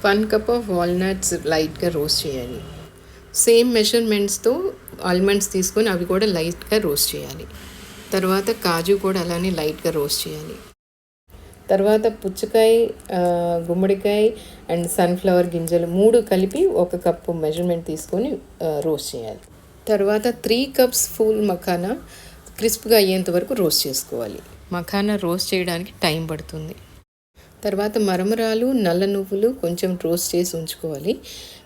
1 cup of walnuts లైట్గా roast చేయాలి. Same మెజర్మెంట్స్తో almonds తీసుకొని అవి కూడా లైట్గా రోస్ట్ చేయాలి. తర్వాత కాజు కూడా అలానే లైట్గా రోస్ట్ చేయాలి. తర్వాత పుచ్చకాయ, గుమ్మడికాయ అండ్ సన్ఫ్లవర్ గింజలు 3 కలిపి 1 కప్పు మెజర్మెంట్ తీసుకొని రోస్ట్ చేయాలి. తర్వాత 3 కప్స్ ఫుల్ మఖానా క్రిస్ప్గా అయ్యేంత వరకు రోస్ట్ చేసుకోవాలి. మఖానా రోస్ట్ చేయడానికి టైం పడుతుంది. తర్వాత మరమరాలు, నల్ల నువ్వులు కొంచెం రోస్ట్ చేసి ఉంచుకోవాలి.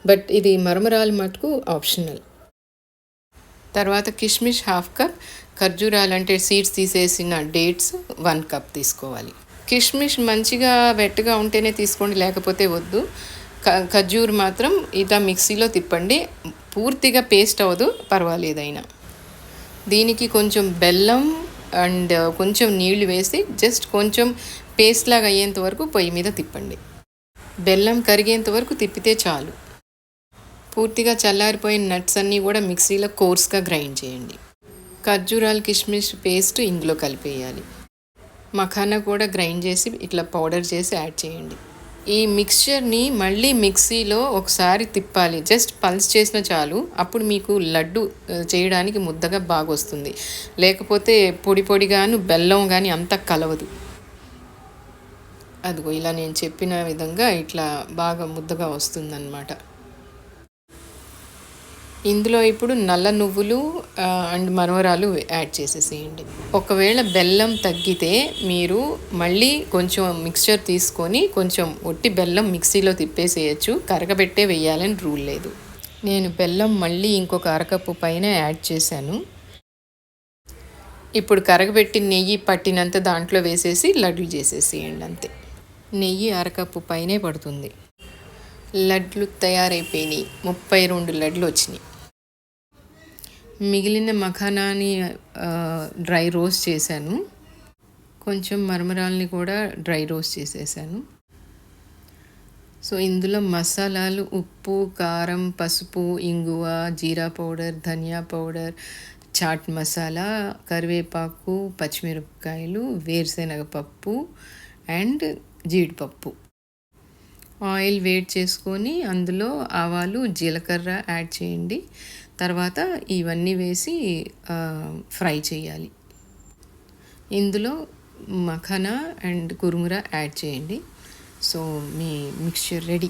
బట్ ఇది మరమరాలు మటుకు ఆప్షనల్. తర్వాత కిష్మిష్ 1/2 కప్, ఖర్జూరాలు అంటే సీడ్స్ తీసేసిన డేట్స్ 1 కప్ తీసుకోవాలి. కిష్మిష్ మంచిగా వెట్టగా ఉంటేనే తీసుకోండి, లేకపోతే వద్దు. ఖర్జూర్ మాత్రం ఇలా మిక్సీలో తిప్పండి, పూర్తిగా పేస్ట్ అవ్వదు, పర్వాలేదైనా. దీనికి కొంచెం బెల్లం అండ్ కొంచెం నీళ్లు వేసి జస్ట్ కొంచెం పేస్ట్ లాగా అయ్యేంత వరకు పొయ్యి మీద తిప్పండి. బెల్లం కరిగేంత వరకు తిప్పితే చాలు. పూర్తిగా చల్లారిపోయిన నట్స్ అన్నీ కూడా మిక్సీలో కోర్స్గా గ్రైండ్ చేయండి. ఖర్జూరాలు, కిష్మిష్ పేస్ట్ ఇందులో కలిపేయాలి. మఖానా కూడా గ్రైండ్ చేసి ఇట్లా పౌడర్ చేసి యాడ్ చేయండి. ఈ మిక్స్చర్ని మళ్ళీ మిక్సీలో ఒకసారి తిప్పాలి, జస్ట్ పల్స్ చేసిన చాలు. అప్పుడు మీకు లడ్డు చేయడానికి ముద్దగా బాగా వస్తుంది. లేకపోతే పొడి పొడిగాను బెల్లం కానీ అంత కలవదు. అదిగో ఇలా నేను చెప్పిన విధంగా ఇట్లా బాగా ముద్దగా వస్తుందన్నమాట. ఇందులో ఇప్పుడు నల్ల నువ్వులు అండ్ మరమరాలు యాడ్ చేసేసేయండి. ఒకవేళ బెల్లం తగ్గితే మీరు మళ్ళీ కొంచెం మిక్స్చర్ తీసుకొని కొంచెం ఒట్టి బెల్లం మిక్సీలో తిప్పేసేయచ్చు, కరగబెట్టే వేయాలని రూల్ లేదు. నేను బెల్లం మళ్ళీ ఇంకొక అరకప్పు పైన యాడ్ చేశాను. ఇప్పుడు కరగబెట్టి నెయ్యి పట్టినంత దాంట్లో వేసేసి లడ్లు చేసేసేయండి, అంతే. నెయ్యి అరకప్పు పైనే పడుతుంది. లడ్లు తయారైపోయినాయి. 32 లడ్లు వచ్చినాయి. మిగిలిన మఖానాని డ్రై రోస్ట్ చేశాను. కొంచెం మరమరాల్ని కూడా డ్రై రోస్ట్ చేసేసాను. సో ఇందులో మసాలాలు ఉప్పు, కారం, పసుపు, ఇంగువ, జీరా పౌడర్, ధనియా పౌడర్, చాట్ మసాలా, కరివేపాకు, పచ్చిమిరపకాయలు, వేరుశనగ పప్పు అండ్ జీడిపప్పు. ఆయిల్ వేడి చేసుకొని అందులో ఆవాలు, జీలకర్ర యాడ్ చేయండి. తర్వాత ఇవన్నీ వేసి ఫ్రై చేయాలి. ఇందులో మఖానా అండ్ కురుముర యాడ్ చేయండి. సో మీ మిక్స్చర్ రెడీ.